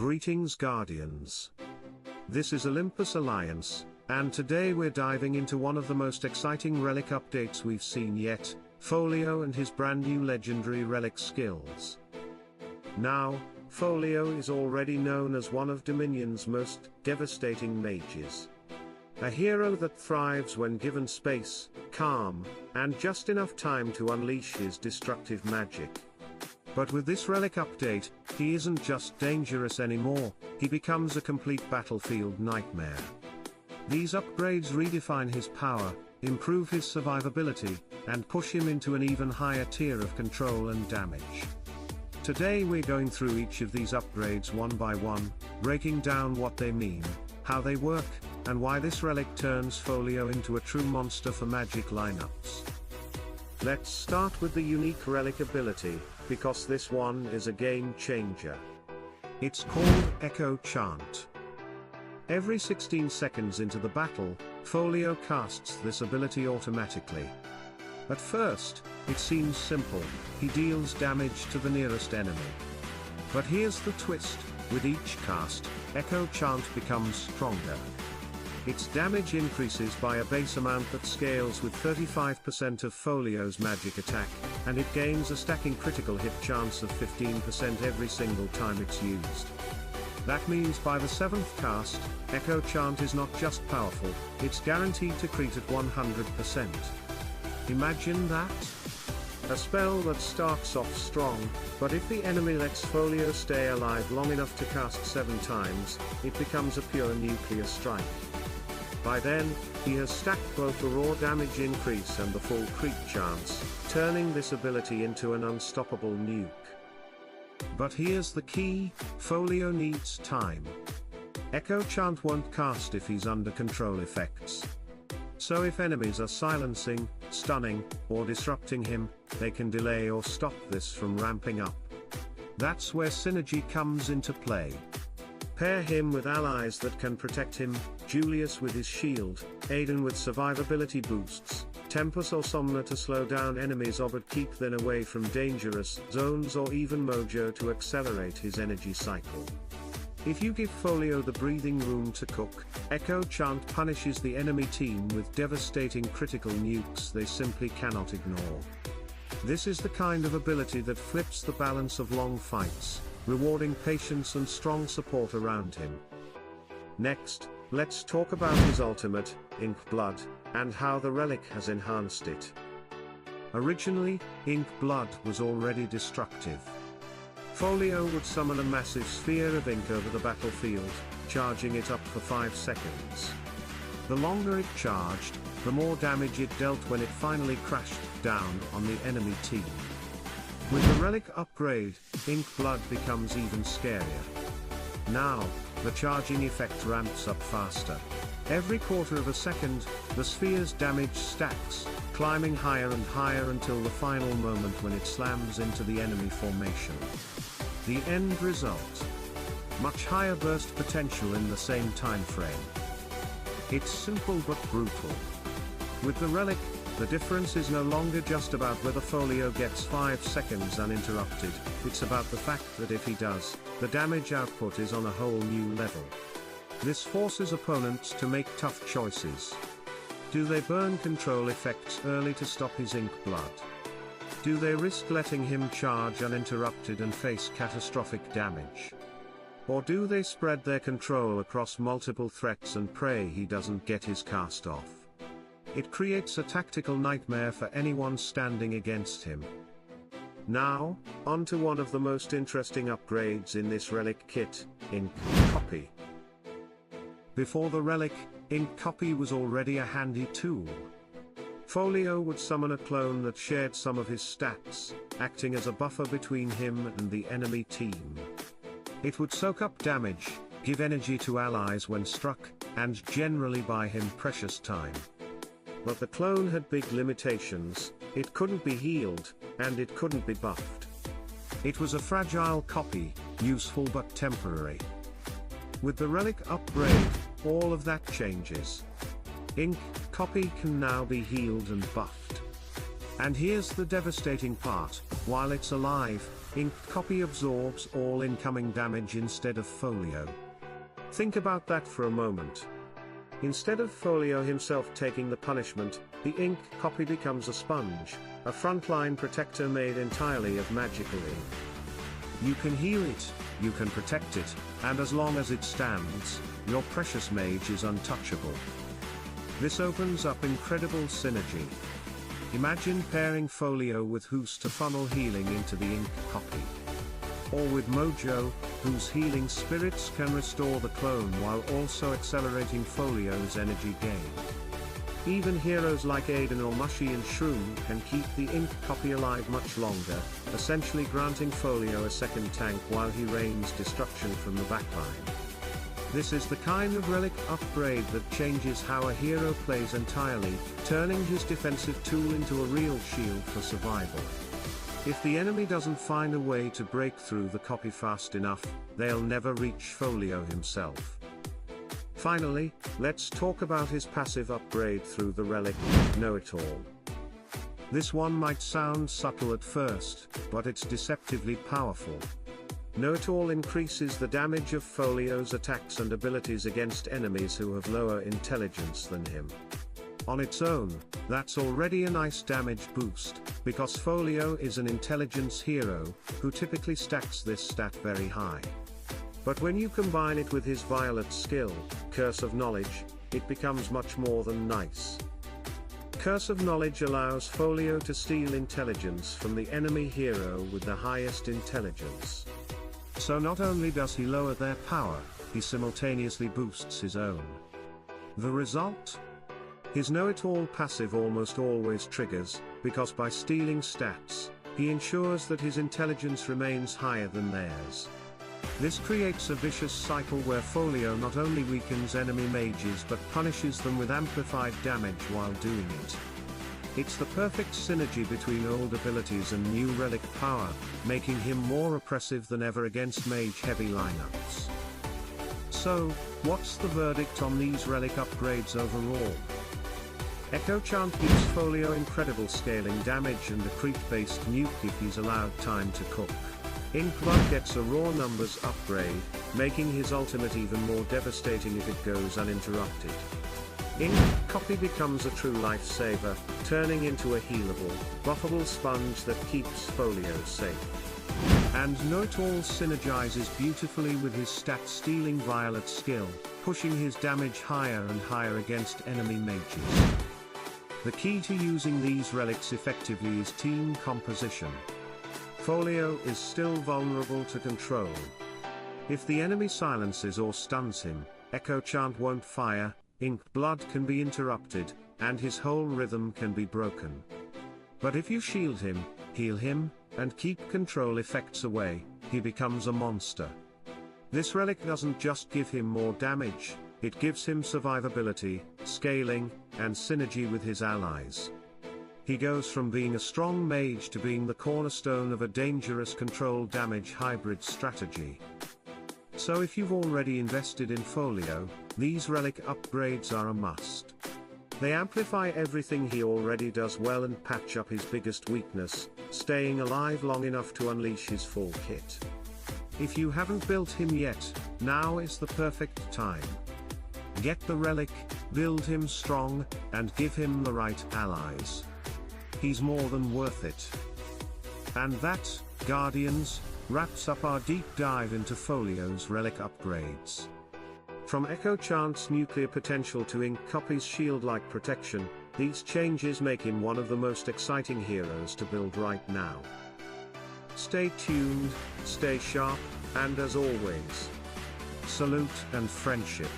Greetings Guardians. This is Olympus Alliance, and today we're diving into one of the most exciting relic updates we've seen yet, Folio and his brand new legendary relic skills. Now, Folio is already known as one of Dominion's most devastating mages. A hero that thrives when given space, calm, and just enough time to unleash his destructive magic. But with this relic update, he isn't just dangerous anymore, he becomes a complete battlefield nightmare. These upgrades redefine his power, improve his survivability, and push him into an even higher tier of control and damage. Today we're going through each of these upgrades one by one, breaking down what they mean, how they work, and why this relic turns Folio into a true monster for magic lineups. Let's start with the unique relic ability, because this one is a game changer. It's called Echo Chant. Every 16 seconds into the battle, Folio casts this ability automatically. At first, it seems simple, he deals damage to the nearest enemy. But here's the twist, with each cast, Echo Chant becomes stronger. Its damage increases by a base amount that scales with 35% of Folio's magic attack, and it gains a stacking critical hit chance of 15% every single time it's used. That means by the 7th cast, Echo Chant is not just powerful, it's guaranteed to crit at 100%. Imagine that? A spell that starts off strong, but if the enemy lets Folio stay alive long enough to cast 7 times, it becomes a pure nuclear strike. By then, he has stacked both the raw damage increase and the full crit chance, turning this ability into an unstoppable nuke. But here's the key, Folio needs time. Echo Chant won't cast if he's under control effects. So if enemies are silencing, stunning, or disrupting him, they can delay or stop this from ramping up. That's where synergy comes into play. Pair him with allies that can protect him, Julius with his shield, Aiden with survivability boosts, Tempus or Somna to slow down enemies or but keep them away from dangerous zones, or even Mojo to accelerate his energy cycle. If you give Folio the breathing room to cook, Echo Chant punishes the enemy team with devastating critical nukes they simply cannot ignore. This is the kind of ability that flips the balance of long fights, rewarding patience and strong support around him. Next, let's talk about his ultimate, Ink Blood, and how the relic has enhanced it. Originally, Ink Blood was already destructive. Folio would summon a massive sphere of ink over the battlefield, charging it up for 5 seconds. The longer it charged, the more damage it dealt when it finally crashed down on the enemy team. With the relic upgrade, Ink Blood becomes even scarier. Now, the charging effect ramps up faster. Every quarter of a second, the sphere's damage stacks, climbing higher and higher until the final moment when it slams into the enemy formation. The end result? Much higher burst potential in the same time frame. It's simple but brutal. With the relic, the difference is no longer just about whether Folio gets 5 seconds uninterrupted, it's about the fact that if he does, the damage output is on a whole new level. This forces opponents to make tough choices. Do they burn control effects early to stop his Ink Blood? Do they risk letting him charge uninterrupted and face catastrophic damage? Or do they spread their control across multiple threats and pray he doesn't get his cast off? It creates a tactical nightmare for anyone standing against him. Now, on to one of the most interesting upgrades in this relic kit, Ink Copy. Before the relic, Ink Copy was already a handy tool. Folio would summon a clone that shared some of his stats, acting as a buffer between him and the enemy team. It would soak up damage, give energy to allies when struck, and generally buy him precious time. But the clone had big limitations, it couldn't be healed, and it couldn't be buffed. It was a fragile copy, useful but temporary. With the relic upgrade, all of that changes. Ink Copy can now be healed and buffed. And here's the devastating part: while it's alive, inked copy absorbs all incoming damage instead of Folio. Think about that for a moment. Instead of Folio himself taking the punishment, the ink copy becomes a sponge, a frontline protector made entirely of magical ink. You can heal it, you can protect it, and as long as it stands, your precious mage is untouchable. This opens up incredible synergy. Imagine pairing Folio with Who's to funnel healing into the ink copy. Or with Mojo, whose healing spirits can restore the clone while also accelerating Folio's energy gain. Even heroes like Aiden or Mushy and Shroom can keep the ink copy alive much longer, essentially granting Folio a second tank while he rains destruction from the backline. This is the kind of relic upgrade that changes how a hero plays entirely, turning his defensive tool into a real shield for survival. If the enemy doesn't find a way to break through the copy fast enough, they'll never reach Folio himself. Finally, let's talk about his passive upgrade through the relic, Know-It-All. This one might sound subtle at first, but it's deceptively powerful. Know-It-All increases the damage of Folio's attacks and abilities against enemies who have lower intelligence than him. On its own, that's already a nice damage boost, because Folio is an intelligence hero, who typically stacks this stat very high. But when you combine it with his violet skill, Curse of Knowledge, it becomes much more than nice. Curse of Knowledge allows Folio to steal intelligence from the enemy hero with the highest intelligence. So not only does he lower their power, he simultaneously boosts his own. The result? His Know-It-All passive almost always triggers, because by stealing stats, he ensures that his intelligence remains higher than theirs. This creates a vicious cycle where Folio not only weakens enemy mages but punishes them with amplified damage while doing it. It's the perfect synergy between old abilities and new relic power, making him more oppressive than ever against mage-heavy lineups. So, what's the verdict on these relic upgrades overall? Echo Chant gives Folio incredible scaling damage and a creep-based nuke if he's allowed time to cook. Inkblood gets a raw numbers upgrade, making his ultimate even more devastating if it goes uninterrupted. Ink Copy becomes a true lifesaver, turning into a healable, buffable sponge that keeps Folio safe. And Know-It-All synergizes beautifully with his stat-stealing violet skill, pushing his damage higher and higher against enemy mages. The key to using these relics effectively is team composition. Folio is still vulnerable to control. If the enemy silences or stuns him, Echo Chant won't fire, Ink Blood can be interrupted, and his whole rhythm can be broken. But if you shield him, heal him, and keep control effects away, he becomes a monster. This relic doesn't just give him more damage, it gives him survivability, scaling, and synergy with his allies. He goes from being a strong mage to being the cornerstone of a dangerous control damage hybrid strategy. So if you've already invested in Folio, these relic upgrades are a must. They amplify everything he already does well and patch up his biggest weakness, staying alive long enough to unleash his full kit. If you haven't built him yet, now is the perfect time. Get the relic, build him strong, and give him the right allies. He's more than worth it. And that, Guardians, wraps up our deep dive into Folio's relic upgrades. From Echo Chant's nuclear potential to Ink Copy's shield-like protection, these changes make him one of the most exciting heroes to build right now. Stay tuned, stay sharp, and as always, salute and friendship.